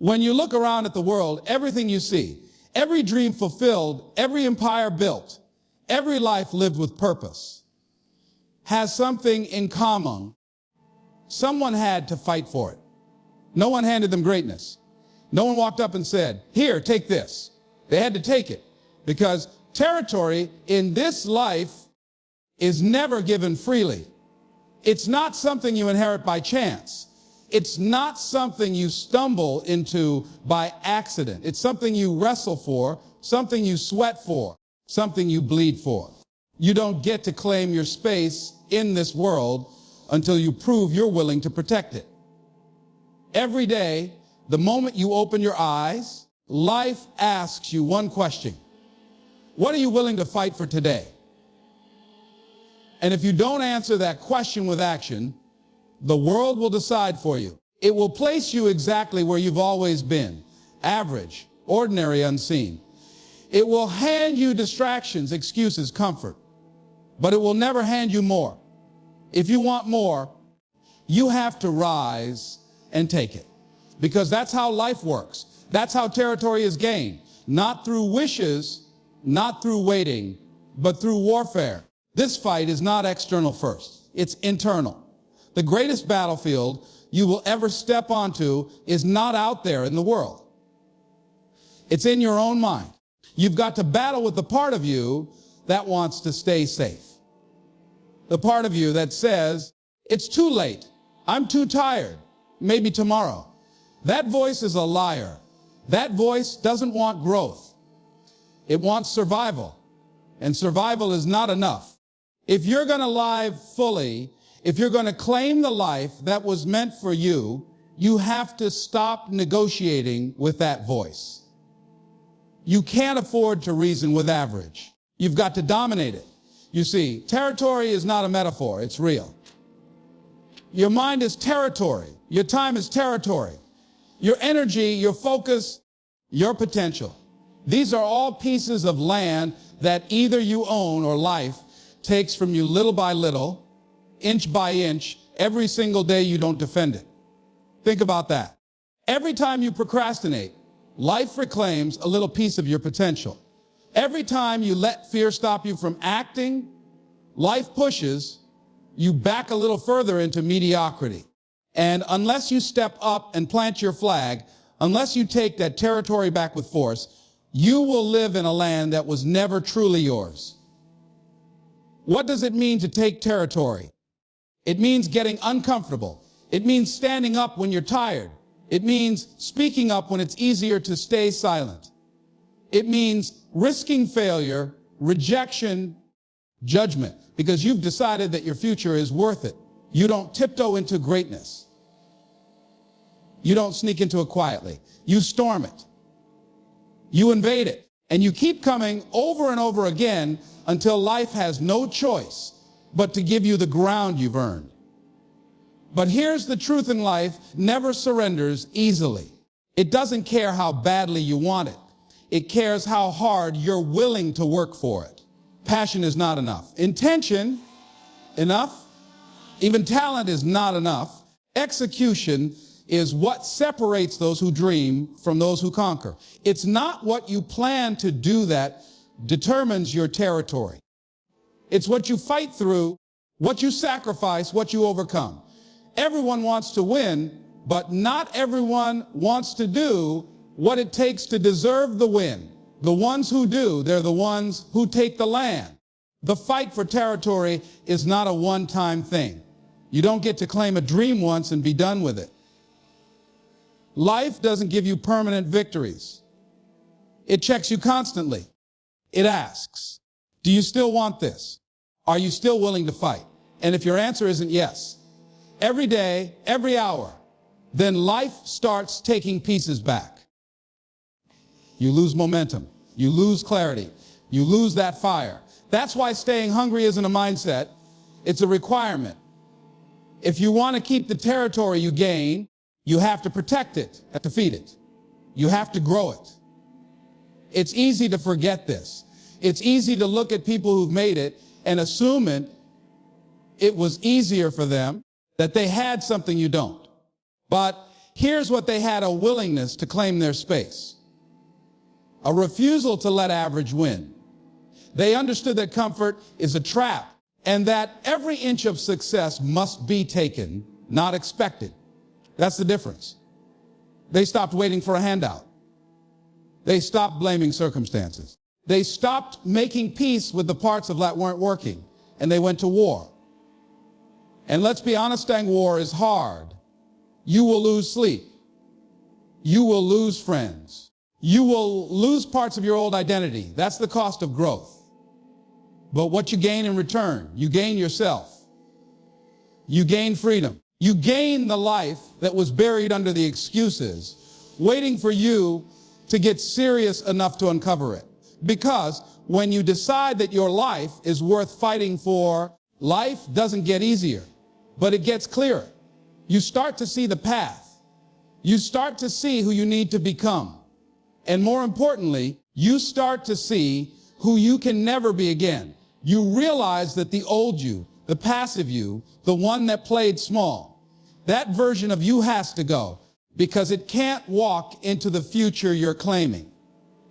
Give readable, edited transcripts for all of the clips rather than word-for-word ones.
When you look around at the world, everything you see, every dream fulfilled, every empire built, every life lived with purpose, has something in common. Someone had to fight for it. No one handed them greatness. No one walked up and said, "Here, take this." They had to take it, because territory in this life is never given freely. It's not something you inherit by chance. It's not something you stumble into by accident. It's something you wrestle for, something you sweat for, something you bleed for. You don't get to claim your space in this world until you prove you're willing to protect it. Every day, the moment you open your eyes, life asks you one question. What are you willing to fight for today? And if you don't answer that question with action, the world will decide for you. It will place you exactly where you've always been, average, ordinary, unseen. It will hand you distractions, excuses, comfort, but it will never hand you more. If you want more, you have to rise and take it, because that's how life works. That's how territory is gained, not through wishes, not through waiting, but through warfare. This fight is not external first, it's internal. The greatest battlefield you will ever step onto is not out there in the world. It's in your own mind. You've got to battle with the part of you that wants to stay safe. The part of you that says, "It's too late. I'm too tired. Maybe tomorrow." That voice is a liar. That voice doesn't want growth. It wants survival. And survival is not enough. If you're going to live fully, if you're going to claim the life that was meant for you, you have to stop negotiating with that voice. You can't afford to reason with average. You've got to dominate it. You see, territory is not a metaphor, it's real. Your mind is territory. Your time is territory. Your energy, your focus, your potential. These are all pieces of land that either you own or life takes from you little by little, inch by inch, every single day you don't defend it. Think about that. Every time you procrastinate, life reclaims a little piece of your potential. Every time you let fear stop you from acting, life pushes you back a little further into mediocrity. And unless you step up and plant your flag, unless you take that territory back with force, you will live in a land that was never truly yours. What does it mean to take territory? It means getting uncomfortable. It means standing up when you're tired. It means speaking up when it's easier to stay silent. It means risking failure, rejection, judgment, because you've decided that your future is worth it. You don't tiptoe into greatness. You don't sneak into it quietly. You storm it. You invade it. And you keep coming over and over again until life has no choice but to give you the ground you've earned. But here's the truth: in life never surrenders easily. It doesn't care how badly you want it. It cares how hard you're willing to work for it. Passion is not enough. Intention, enough. Even talent is not enough. Execution is what separates those who dream from those who conquer. It's not what you plan to do that determines your territory. It's what you fight through, what you sacrifice, what you overcome. Everyone wants to win, but not everyone wants to do what it takes to deserve the win. The ones who do, they're the ones who take the land. The fight for territory is not a one-time thing. You don't get to claim a dream once and be done with it. Life doesn't give you permanent victories. It checks you constantly. It asks, do you still want this? Are you still willing to fight? And if your answer isn't yes, every day, every hour, then life starts taking pieces back. You lose momentum. You lose clarity. You lose that fire. That's why staying hungry isn't a mindset. It's a requirement. If you want to keep the territory you gain, you have to protect it and defeat it. You have to grow it. It's easy to forget this. It's easy to look at people who've made it and assume it was easier for them, that they had something you don't. But Here's what they had: a willingness to claim their space, a refusal to let average win. They understood that comfort is a trap and that every inch of success must be taken, not expected. That's the difference. They stopped waiting for a handout. They stopped blaming circumstances. They stopped making peace with the parts of that weren't working, and they went to war. And let's be honest, staying war is hard. You will lose sleep. You will lose friends. You will lose parts of your old identity. That's the cost of growth. But what you gain in return, you gain yourself. You gain freedom. You gain the life that was buried under the excuses, waiting for you to get serious enough to uncover it. Because when you decide that your life is worth fighting for, life doesn't get easier, but it gets clearer. You start to see the path. You start to see who you need to become. And more importantly, you start to see who you can never be again. You realize that the old you, the passive you, the one that played small, that version of you has to go, because it can't walk into the future you're claiming.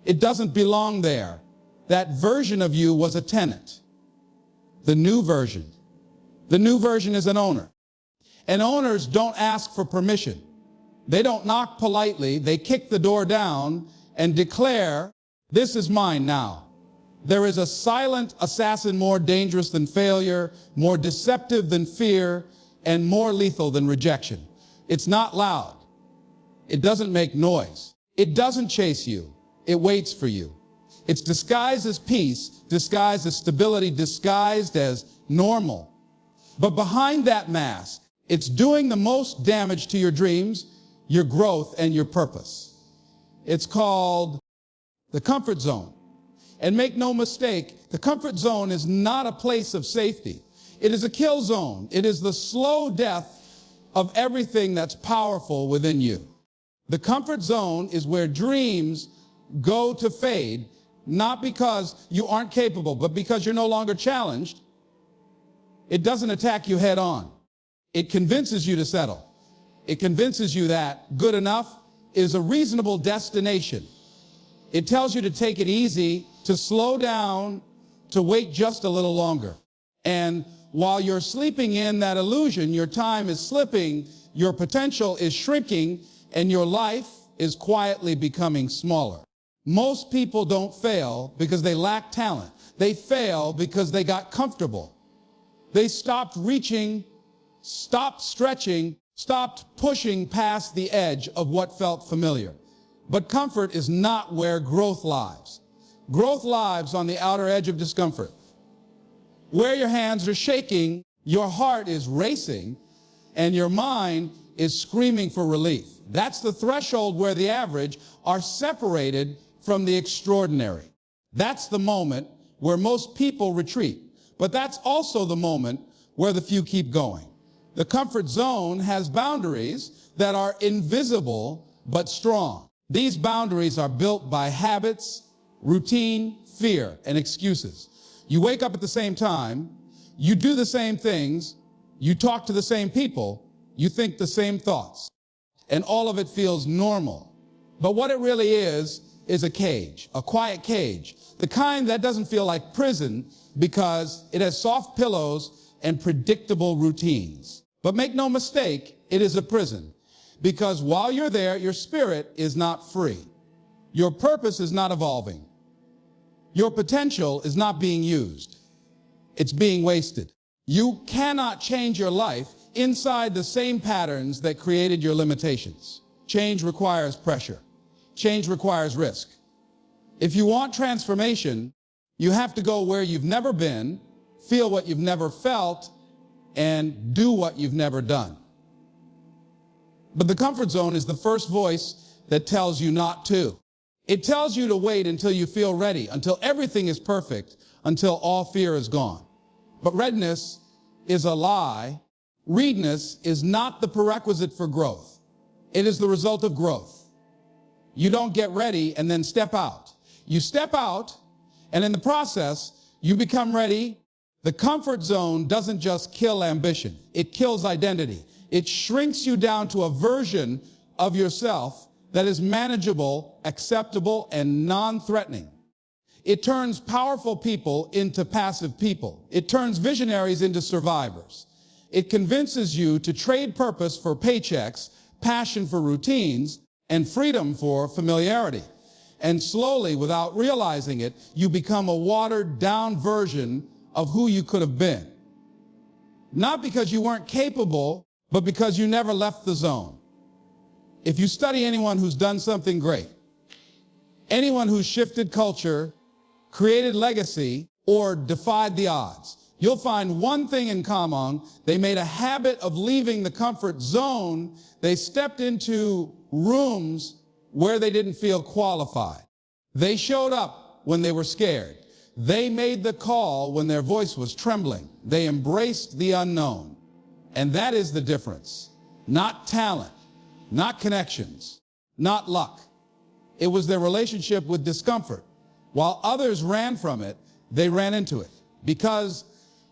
It doesn't belong there. That version of you was a tenant. The new version. The new version is an owner. And owners don't ask for permission. They don't knock politely. They kick the door down and declare, "This is mine now." There is a silent assassin more dangerous than failure, more deceptive than fear, and more lethal than rejection. It's not loud. It doesn't make noise. It doesn't chase you. It waits for you. It's disguised as peace, disguised as stability, disguised as normal. But behind that mask, it's doing the most damage to your dreams, your growth, and your purpose. It's called the comfort zone. And make no mistake, the comfort zone is not a place of safety. It is a kill zone. It is the slow death of everything that's powerful within you. The comfort zone is where dreams go to fade, not because you aren't capable, but because you're no longer challenged. It doesn't attack you head on. It convinces you to settle. It convinces you that good enough is a reasonable destination. It tells you to take it easy, to slow down, to wait just a little longer. And while you're sleeping in that illusion, your time is slipping, your potential is shrinking, and your life is quietly becoming smaller. Most people don't fail because they lack talent. They fail because they got comfortable. They stopped reaching, stopped stretching, stopped pushing past the edge of what felt familiar. But comfort is not where growth lies. Growth lies on the outer edge of discomfort. Where your hands are shaking, your heart is racing, and your mind is screaming for relief. That's the threshold where the average are separated from the extraordinary. That's the moment where most people retreat. But that's also the moment where the few keep going. The comfort zone has boundaries that are invisible but strong. These boundaries are built by habits, routine, fear, and excuses. You wake up at the same time, you do the same things, you talk to the same people, you think the same thoughts, and all of it feels normal. But what it really is a cage, a quiet cage, the kind that doesn't feel like prison because it has soft pillows and predictable routines. But make no mistake, it is a prison, because while you're there, your spirit is not free. Your purpose is not evolving. Your potential is not being used. It's being wasted. You cannot change your life inside the same patterns that created your limitations. Change requires pressure. Change requires risk. If you want transformation, you have to go where you've never been, feel what you've never felt, and do what you've never done. But the comfort zone is the first voice that tells you not to. It tells you to wait until you feel ready, until everything is perfect, until all fear is gone. But readiness is a lie. Readiness is not the prerequisite for growth. It is the result of growth. You don't get ready and then step out. You step out, and in the process, you become ready. The comfort zone doesn't just kill ambition. It kills identity. It shrinks you down to a version of yourself that is manageable, acceptable, and non-threatening. It turns powerful people into passive people. It turns visionaries into survivors. It convinces you to trade purpose for paychecks, passion for routines, and freedom for familiarity. And slowly, without realizing it, you become a watered-down version of who you could have been. Not because you weren't capable, but because you never left the zone. If you study anyone who's done something great, anyone who's shifted culture, created legacy, or defied the odds, you'll find one thing in common. They made a habit of leaving the comfort zone. They stepped into rooms where they didn't feel qualified. They showed up when they were scared. They made the call when their voice was trembling. They embraced the unknown. And that is the difference. Not talent, not connections, not luck. It was their relationship with discomfort. While others ran from it, they ran into it because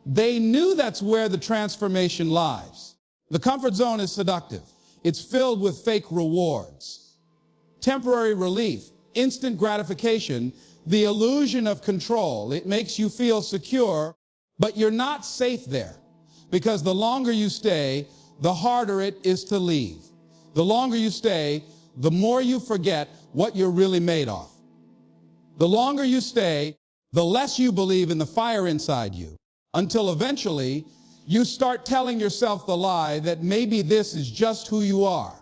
they knew that's where the transformation lies. The comfort zone is seductive. It's filled with fake rewards, temporary relief, instant gratification, the illusion of control. It makes you feel secure, but you're not safe there because the longer you stay, the harder it is to leave. The longer you stay, the more you forget what you're really made of. The longer you stay, the less you believe in the fire inside you, until eventually you start telling yourself the lie that maybe this is just who you are.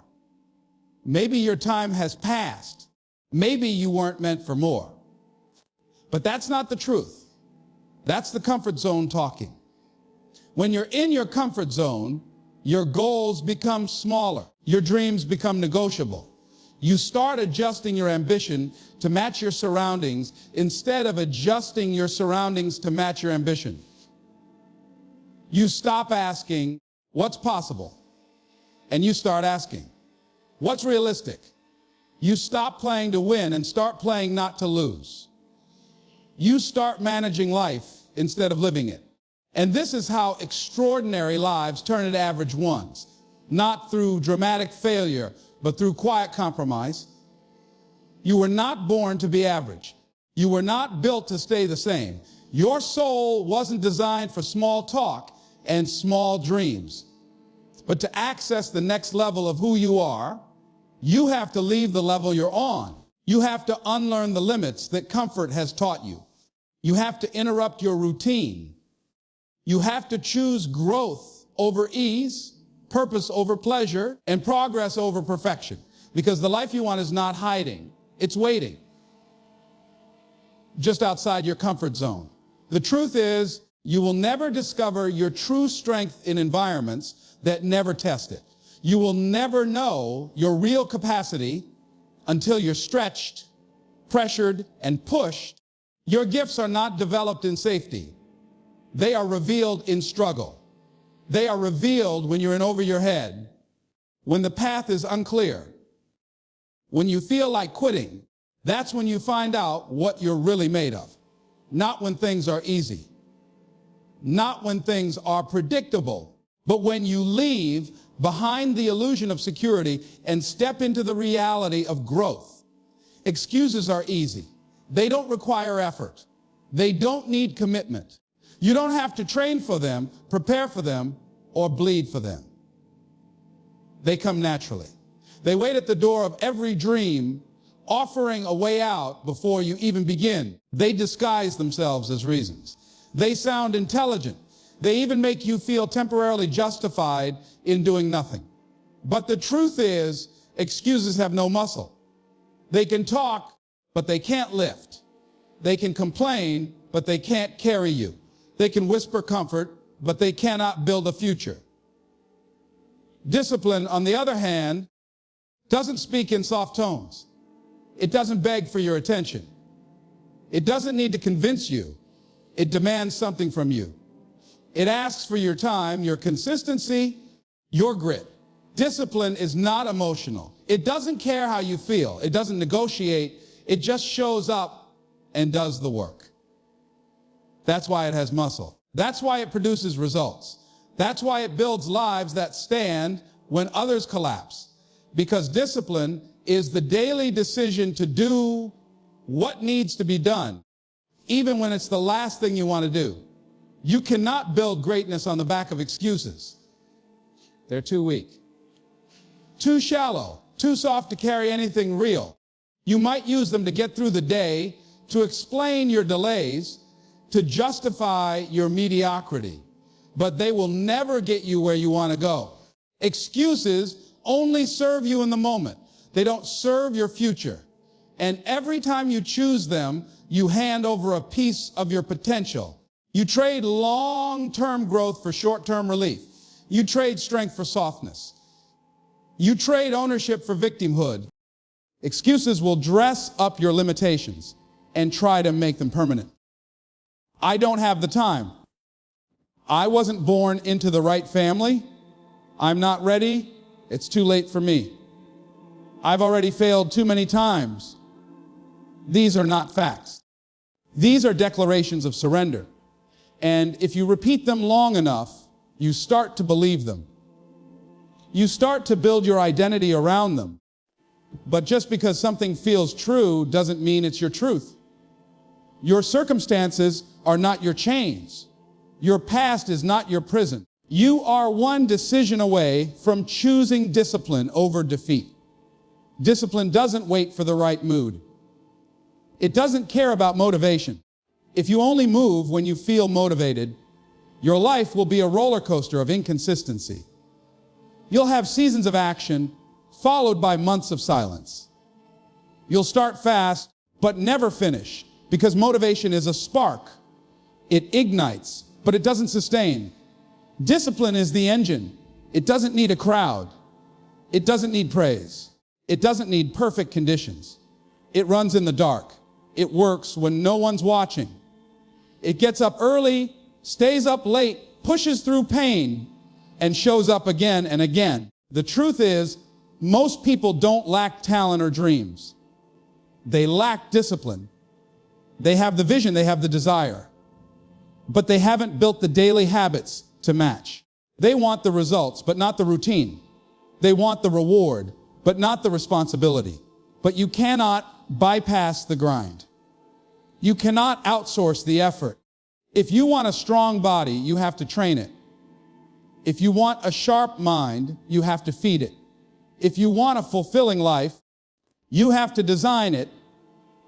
Maybe your time has passed. Maybe you weren't meant for more. But that's not the truth. That's the comfort zone talking. When you're in your comfort zone, your goals become smaller. Your dreams become negotiable. You start adjusting your ambition to match your surroundings instead of adjusting your surroundings to match your ambition. You stop asking, what's possible? And you start asking, what's realistic? You stop playing to win and start playing not to lose. You start managing life instead of living it. And this is how extraordinary lives turn into average ones, not through dramatic failure, but through quiet compromise. You were not born to be average. You were not built to stay the same. Your soul wasn't designed for small talk and small dreams. But to access the next level of who you are, you have to leave the level you're on. You have to unlearn the limits that comfort has taught you. You have to interrupt your routine. You have to choose growth over ease, purpose over pleasure, and progress over perfection. Because the life you want is not hiding, it's waiting just outside your comfort zone. The truth is, you will never discover your true strength in environments that never test it. You will never know your real capacity until you're stretched, pressured, and pushed. Your gifts are not developed in safety. They are revealed in struggle. They are revealed when you're in over your head, when the path is unclear, when you feel like quitting. That's when you find out what you're really made of. Not when things are easy. Not when things are predictable. But when you leave behind the illusion of security and step into the reality of growth. Excuses are easy. They don't require effort. They don't need commitment. You don't have to train for them, prepare for them, or bleed for them. They come naturally. They wait at the door of every dream, offering a way out before you even begin. They disguise themselves as reasons. They sound intelligent. They even make you feel temporarily justified in doing nothing. But the truth is, excuses have no muscle. They can talk, but they can't lift. They can complain, but they can't carry you. They can whisper comfort, but they cannot build a future. Discipline, on the other hand, doesn't speak in soft tones. It doesn't beg for your attention. It doesn't need to convince you. It demands something from you. It asks for your time, your consistency, your grit. Discipline is not emotional. It doesn't care how you feel. It doesn't negotiate. It just shows up and does the work. That's why it has muscle. That's why it produces results. That's why it builds lives that stand when others collapse. Because discipline is the daily decision to do what needs to be done, even when it's the last thing you want to do. You cannot build greatness on the back of excuses. They're too weak, too shallow, too soft to carry anything real. You might use them to get through the day, to explain your delays, to justify your mediocrity, but they will never get you where you want to go. Excuses only serve you in the moment. They don't serve your future. And every time you choose them, you hand over a piece of your potential. You trade long-term growth for short-term relief. You trade strength for softness. You trade ownership for victimhood. Excuses will dress up your limitations and try to make them permanent. I don't have the time. I wasn't born into the right family. I'm not ready. It's too late for me. I've already failed too many times. These are not facts. These are declarations of surrender. And if you repeat them long enough, you start to believe them. You start to build your identity around them. But just because something feels true doesn't mean it's your truth. Your circumstances are not your chains. Your past is not your prison. You are one decision away from choosing discipline over defeat. Discipline doesn't wait for the right mood. It doesn't care about motivation. If you only move when you feel motivated, your life will be a roller coaster of inconsistency. You'll have seasons of action followed by months of silence. You'll start fast, but never finish, because motivation is a spark. It ignites, but it doesn't sustain. Discipline is the engine. It doesn't need a crowd. It doesn't need praise. It doesn't need perfect conditions. It runs in the dark. It works when no one's watching. It gets up early, stays up late, pushes through pain, and shows up again and again. The truth is, most people don't lack talent or dreams. They lack discipline. They have the vision, they have the desire, but they haven't built the daily habits to match. They want the results, but not the routine. They want the reward, but not the responsibility. But you cannot bypass the grind. You cannot outsource the effort. If you want a strong body, you have to train it. If you want a sharp mind, you have to feed it. If you want a fulfilling life, you have to design it,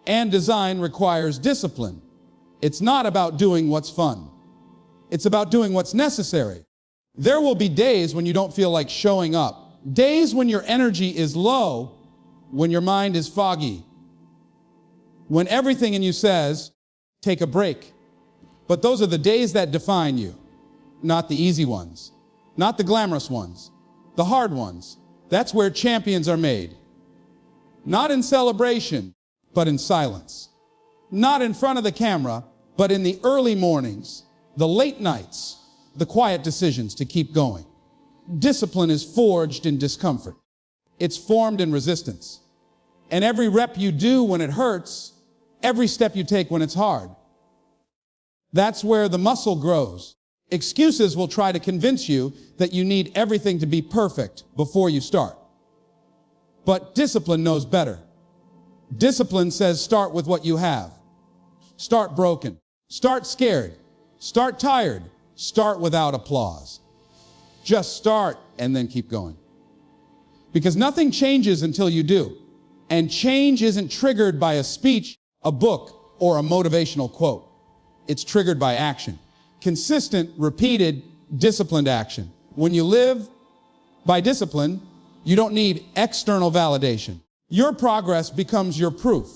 and design requires discipline. It's not about doing what's fun. It's about doing what's necessary. There will be days when you don't feel like showing up. Days when your energy is low, when your mind is foggy, when everything in you says, take a break. But those are the days that define you, not the easy ones, not the glamorous ones, the hard ones. That's where champions are made. Not in celebration, but in silence. Not in front of the camera, but in the early mornings, the late nights, the quiet decisions to keep going. Discipline is forged in discomfort. It's formed in resistance. And every rep you do when it hurts, every step you take when it's hard. That's where the muscle grows. Excuses will try to convince you that you need everything to be perfect before you start. But discipline knows better. Discipline says start with what you have. Start broken. Start scared. Start tired. Start without applause. Just start and then keep going. Because nothing changes until you do. And change isn't triggered by a speech, a book, or a motivational quote. It's triggered by action. Consistent, repeated, disciplined action. When you live by discipline, you don't need external validation. Your progress becomes your proof.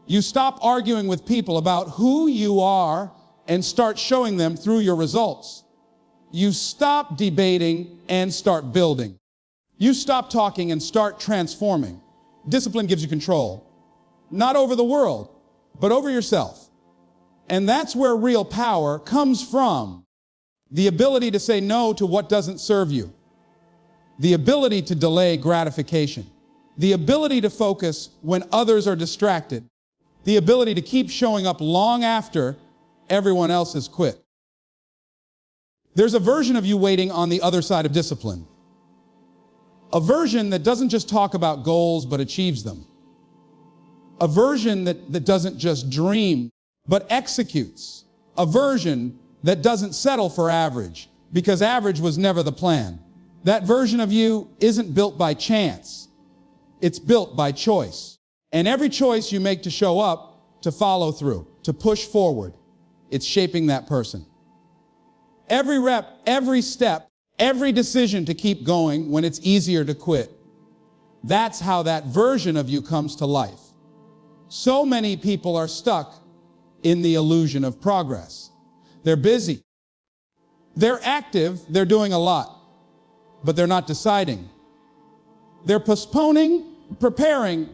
You stop arguing with people about who you are and start showing them through your results. You stop debating and start building. You stop talking and start transforming. Discipline gives you control, not over the world, but over yourself. And that's where real power comes from. The ability to say no to what doesn't serve you. The ability to delay gratification. The ability to focus when others are distracted. The ability to keep showing up long after everyone else has quit. There's a version of you waiting on the other side of discipline. A version that doesn't just talk about goals but achieves them. A version that doesn't just dream but executes. A version that doesn't settle for average because average was never the plan. That version of you isn't built by chance. It's built by choice. And every choice you make to show up, to follow through, to push forward, it's shaping that person. Every rep, every step, every decision to keep going when it's easier to quit. That's how that version of you comes to life. So many people are stuck in the illusion of progress. They're busy. They're active. They're doing a lot. But they're not deciding. They're postponing, preparing,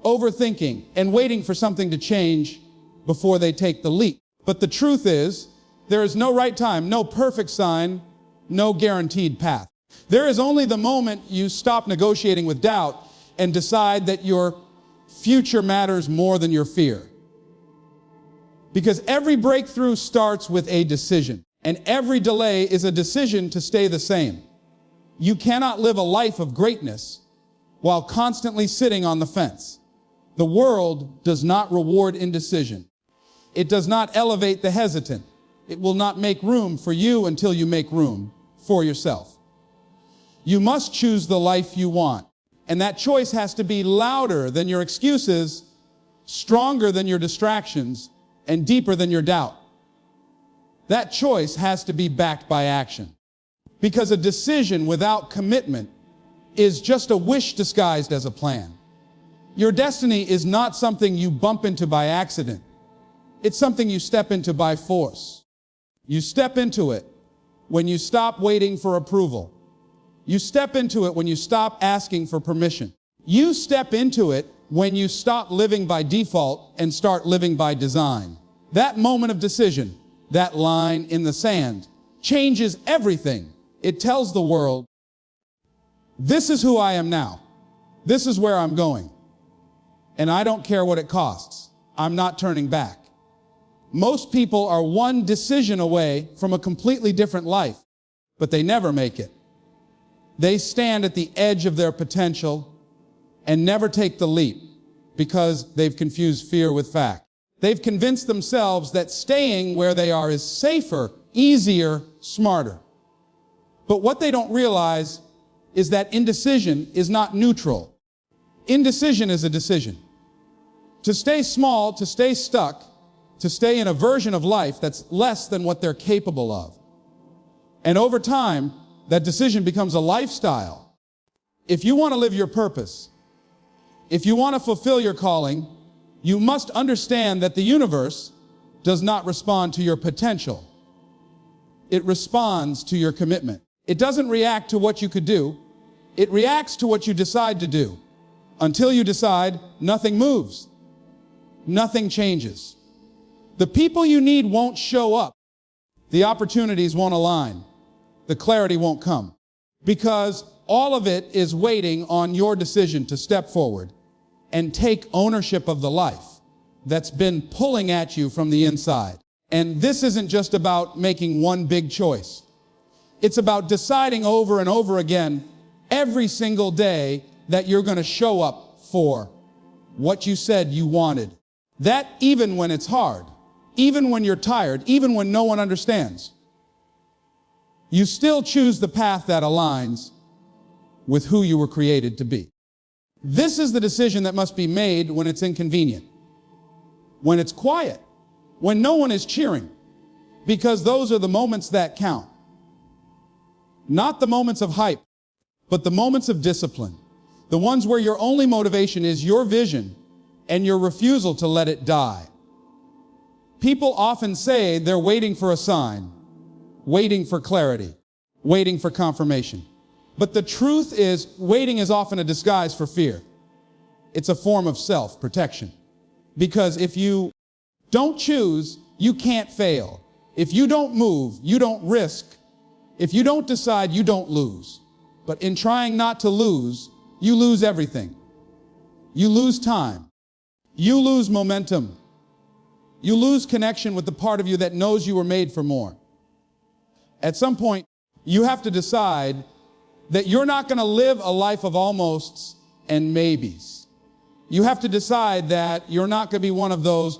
overthinking, and waiting for something to change before they take the leap. But the truth is, there is no right time, no perfect sign, no guaranteed path. There is only the moment you stop negotiating with doubt and decide that your future matters more than your fear. Because every breakthrough starts with a decision, and every delay is a decision to stay the same. You cannot live a life of greatness while constantly sitting on the fence. The world does not reward indecision. It does not elevate the hesitant. It will not make room for you until you make room for yourself. You must choose the life you want. And that choice has to be louder than your excuses, stronger than your distractions, and deeper than your doubt. That choice has to be backed by action. Because a decision without commitment is just a wish disguised as a plan. Your destiny is not something you bump into by accident. It's something you step into by force. You step into it when you stop waiting for approval. You step into it when you stop asking for permission. You step into it when you stop living by default and start living by design. That moment of decision, that line in the sand, changes everything. It tells the world, this is who I am now. This is where I'm going. And I don't care what it costs. I'm not turning back. Most people are one decision away from a completely different life, but they never make it. They stand at the edge of their potential and never take the leap because they've confused fear with fact. They've convinced themselves that staying where they are is safer, easier, smarter. But what they don't realize is that indecision is not neutral. Indecision is a decision. To stay small, to stay stuck, to stay in a version of life that's less than what they're capable of. And over time, that decision becomes a lifestyle. If you want to live your purpose, if you want to fulfill your calling, you must understand that the universe does not respond to your potential. It responds to your commitment. It doesn't react to what you could do. It reacts to what you decide to do. Until you decide, nothing moves. Nothing changes. The people you need won't show up. The opportunities won't align. The clarity won't come. Because all of it is waiting on your decision to step forward and take ownership of the life that's been pulling at you from the inside. And this isn't just about making one big choice. It's about deciding over and over again every single day that you're going to show up for what you said you wanted. That even when it's hard, even when you're tired, even when no one understands, you still choose the path that aligns with who you were created to be. This is the decision that must be made when it's inconvenient, when it's quiet, when no one is cheering, because those are the moments that count. Not the moments of hype, but the moments of discipline, the ones where your only motivation is your vision and your refusal to let it die. People often say they're waiting for a sign, waiting for clarity, waiting for confirmation. But the truth is, waiting is often a disguise for fear. It's a form of self-protection. Because if you don't choose, you can't fail. If you don't move, you don't risk. If you don't decide, you don't lose. But in trying not to lose, you lose everything. You lose time. You lose momentum. You lose connection with the part of you that knows you were made for more. At some point, you have to decide that you're not going to live a life of almosts and maybes. You have to decide that you're not going to be one of those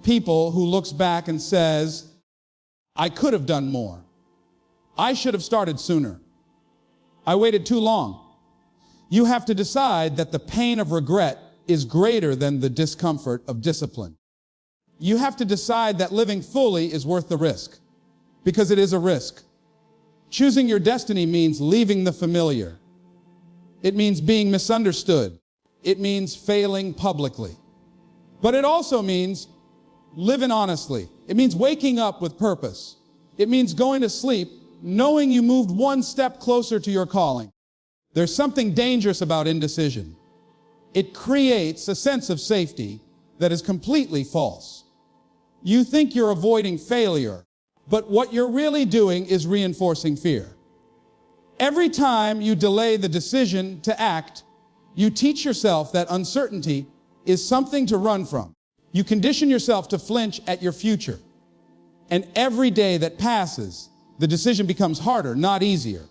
people who looks back and says, I could have done more. I should have started sooner. I waited too long. You have to decide that the pain of regret is greater than the discomfort of discipline. You have to decide that living fully is worth the risk, because it is a risk. Choosing your destiny means leaving the familiar. It means being misunderstood. It means failing publicly. But it also means living honestly. It means waking up with purpose. It means going to sleep knowing you moved one step closer to your calling. There's something dangerous about indecision. It creates a sense of safety that is completely false. You think you're avoiding failure, but what you're really doing is reinforcing fear. Every time you delay the decision to act, you teach yourself that uncertainty is something to run from. You condition yourself to flinch at your future. And every day that passes, the decision becomes harder, not easier,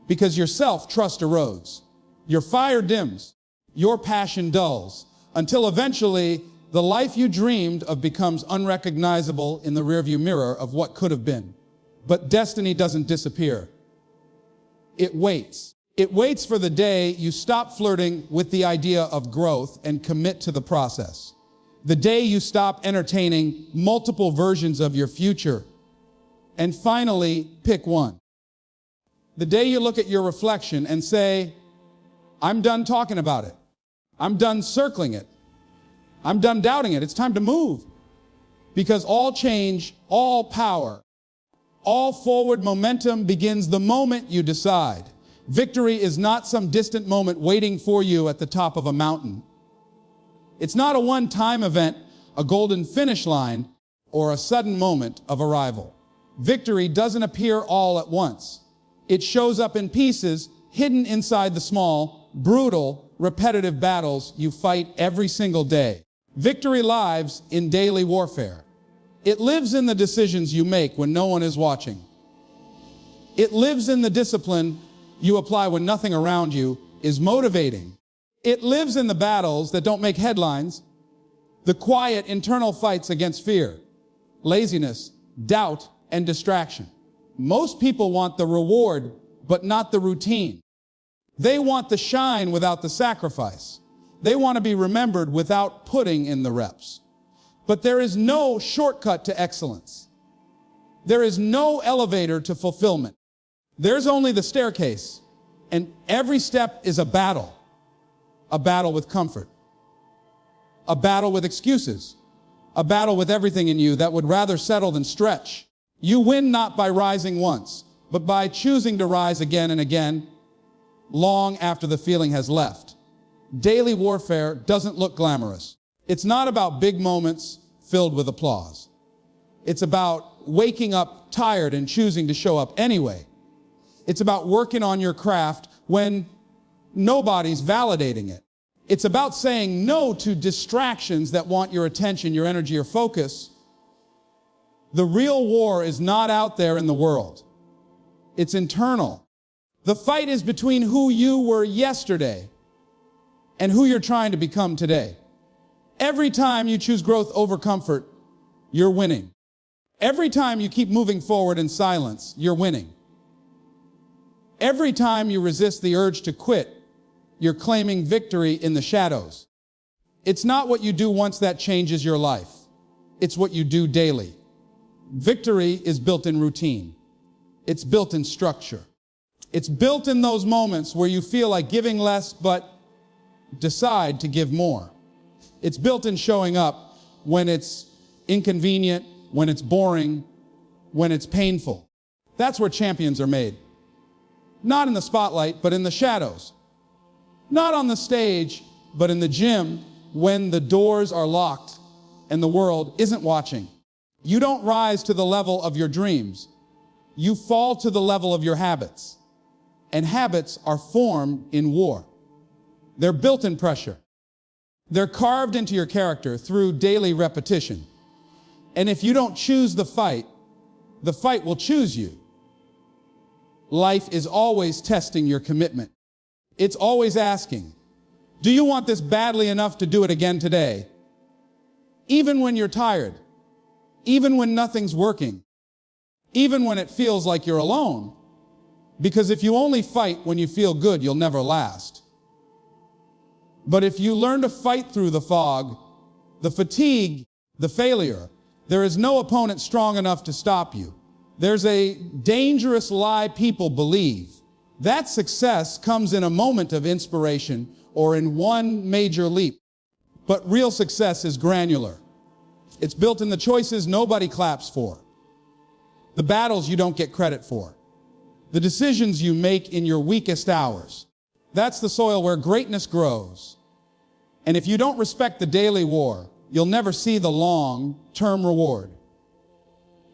because your self-trust erodes. Your fire dims, your passion dulls, until eventually the life you dreamed of becomes unrecognizable in the rearview mirror of what could have been. But destiny doesn't disappear. It waits. It waits for the day you stop flirting with the idea of growth and commit to the process. The day you stop entertaining multiple versions of your future and finally pick one. The day you look at your reflection and say, I'm done talking about it. I'm done circling it. I'm done doubting it. It's time to move. Because all change, all power, all forward momentum begins the moment you decide. Victory is not some distant moment waiting for you at the top of a mountain. It's not a one-time event, a golden finish line, or a sudden moment of arrival. Victory doesn't appear all at once. It shows up in pieces, hidden inside the small, brutal, repetitive battles you fight every single day. Victory lives in daily warfare. It lives in the decisions you make when no one is watching. It lives in the discipline you apply when nothing around you is motivating. It lives in the battles that don't make headlines, the quiet internal fights against fear, laziness, doubt, and distraction. Most people want the reward, but not the routine. They want the shine without the sacrifice. They want to be remembered without putting in the reps. But there is no shortcut to excellence. There is no elevator to fulfillment. There's only the staircase, and every step is a battle with comfort, a battle with excuses, a battle with everything in you that would rather settle than stretch. You win not by rising once, but by choosing to rise again and again, long after the feeling has left. Daily warfare doesn't look glamorous. It's not about big moments filled with applause. It's about waking up tired and choosing to show up anyway. It's about working on your craft when nobody's validating it. It's about saying no to distractions that want your attention, your energy, or focus. The real war is not out there in the world. It's internal. The fight is between who you were yesterday and who you're trying to become today. Every time you choose growth over comfort, you're winning. Every time you keep moving forward in silence, you're winning. Every time you resist the urge to quit, you're claiming victory in the shadows. It's not what you do once that changes your life. It's what you do daily. Victory is built in routine. It's built in structure. It's built in those moments where you feel like giving less, but decide to give more. It's built in showing up when it's inconvenient, when it's boring, when it's painful. That's where champions are made. Not in the spotlight, but in the shadows. Not on the stage, but in the gym when the doors are locked and the world isn't watching. You don't rise to the level of your dreams. You fall to the level of your habits. And habits are formed in war. They're built in pressure. They're carved into your character through daily repetition. And if you don't choose the fight will choose you. Life is always testing your commitment. It's always asking, do you want this badly enough to do it again today? Even when you're tired, even when nothing's working, even when it feels like you're alone. Because if you only fight when you feel good, you'll never last. But if you learn to fight through the fog, the fatigue, the failure, there is no opponent strong enough to stop you. There's a dangerous lie people believe. That success comes in a moment of inspiration or in one major leap. But real success is granular. It's built in the choices nobody claps for, the battles you don't get credit for, the decisions you make in your weakest hours. That's the soil where greatness grows. And if you don't respect the daily war, you'll never see the long-term reward.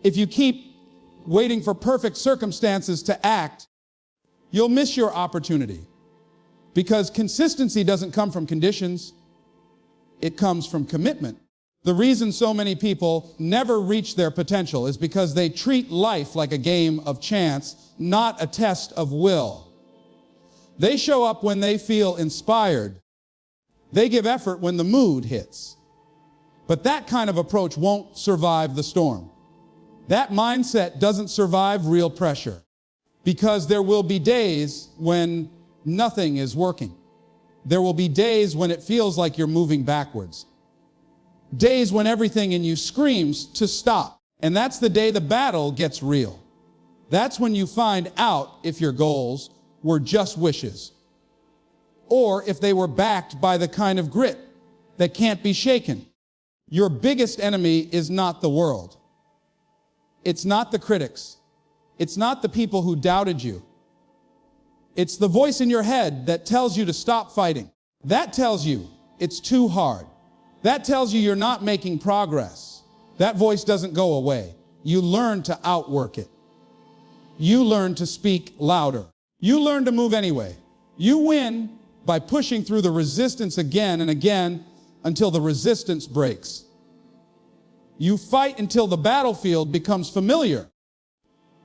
If you keep waiting for perfect circumstances to act, you'll miss your opportunity. Because consistency doesn't come from conditions, it comes from commitment. The reason so many people never reach their potential is because they treat life like a game of chance, not a test of will. They show up when they feel inspired. They give effort when the mood hits. But that kind of approach won't survive the storm. That mindset doesn't survive real pressure, because there will be days when nothing is working. There will be days when it feels like you're moving backwards. Days when everything in you screams to stop. And that's the day the battle gets real. That's when you find out if your goals were just wishes, or if they were backed by the kind of grit that can't be shaken. Your biggest enemy is not the world. It's not the critics. It's not the people who doubted you. It's the voice in your head that tells you to stop fighting. That tells you it's too hard. That tells you you're not making progress. That voice doesn't go away. You learn to outwork it. You learn to speak louder. You learn to move anyway. You win by pushing through the resistance again and again until the resistance breaks. You fight until the battlefield becomes familiar,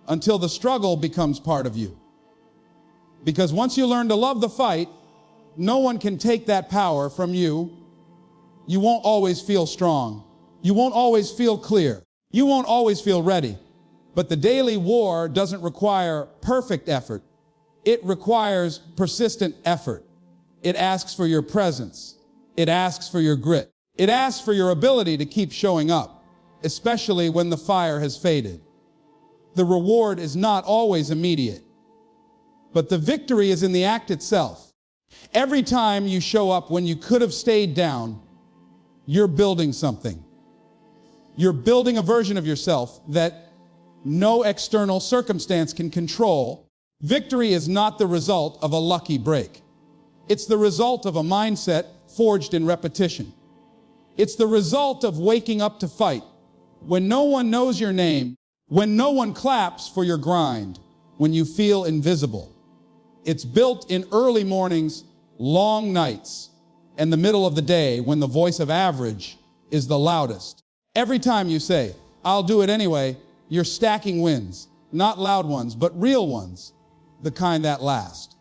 until the struggle becomes part of you. Because once you learn to love the fight, no one can take that power from you. You won't always feel strong. You won't always feel clear. You won't always feel ready. But the daily war doesn't require perfect effort. It requires persistent effort. It asks for your presence. It asks for your grit. It asks for your ability to keep showing up, especially when the fire has faded. The reward is not always immediate, but the victory is in the act itself. Every time you show up when you could have stayed down, you're building something. You're building a version of yourself that no external circumstance can control. Victory is not the result of a lucky break. It's the result of a mindset forged in repetition. It's the result of waking up to fight when no one knows your name, when no one claps for your grind, when you feel invisible. It's built in early mornings, long nights, and the middle of the day when the voice of average is the loudest. Every time you say, "I'll do it anyway," you're stacking wins, not loud ones, but real ones, the kind that last.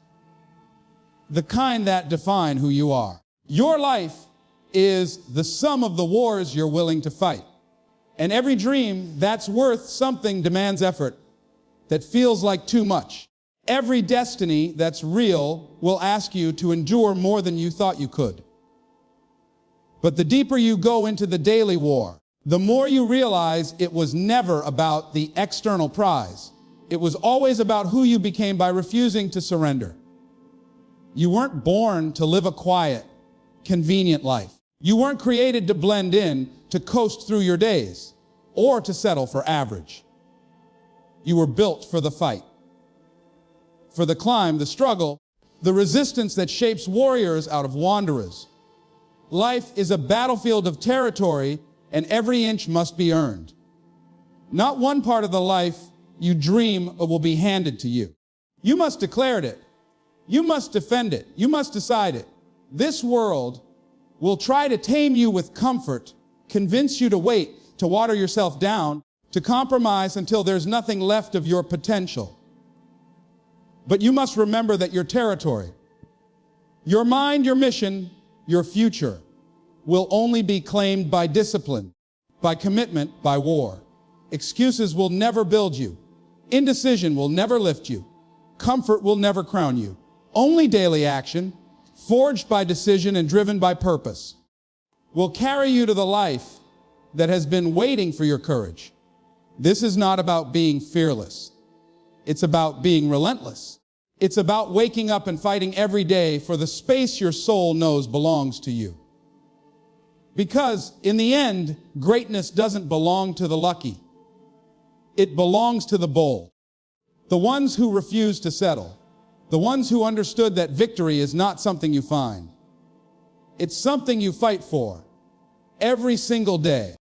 The kind that define who you are. Your life is the sum of the wars you're willing to fight. And every dream that's worth something demands effort that feels like too much. Every destiny that's real will ask you to endure more than you thought you could. But the deeper you go into the daily war, the more you realize it was never about the external prize. It was always about who you became by refusing to surrender. You weren't born to live a quiet, convenient life. You weren't created to blend in, to coast through your days, or to settle for average. You were built for the fight, for the climb, the struggle, the resistance that shapes warriors out of wanderers. Life is a battlefield of territory, and every inch must be earned. Not one part of the life you dream will be handed to you. You must declare it. You must defend it. You must decide it. This world will try to tame you with comfort, convince you to wait, to water yourself down, to compromise until there's nothing left of your potential. But you must remember that your territory, your mind, your mission, your future will only be claimed by discipline, by commitment, by war. Excuses will never build you. Indecision will never lift you. Comfort will never crown you. Only daily action, forged by decision and driven by purpose, will carry you to the life that has been waiting for your courage. This is not about being fearless. It's about being relentless. It's about waking up and fighting every day for the space your soul knows belongs to you. Because in the end, greatness doesn't belong to the lucky. It belongs to the bold. The ones who refuse to settle. The ones who understood that victory is not something you find. It's something you fight for every single day.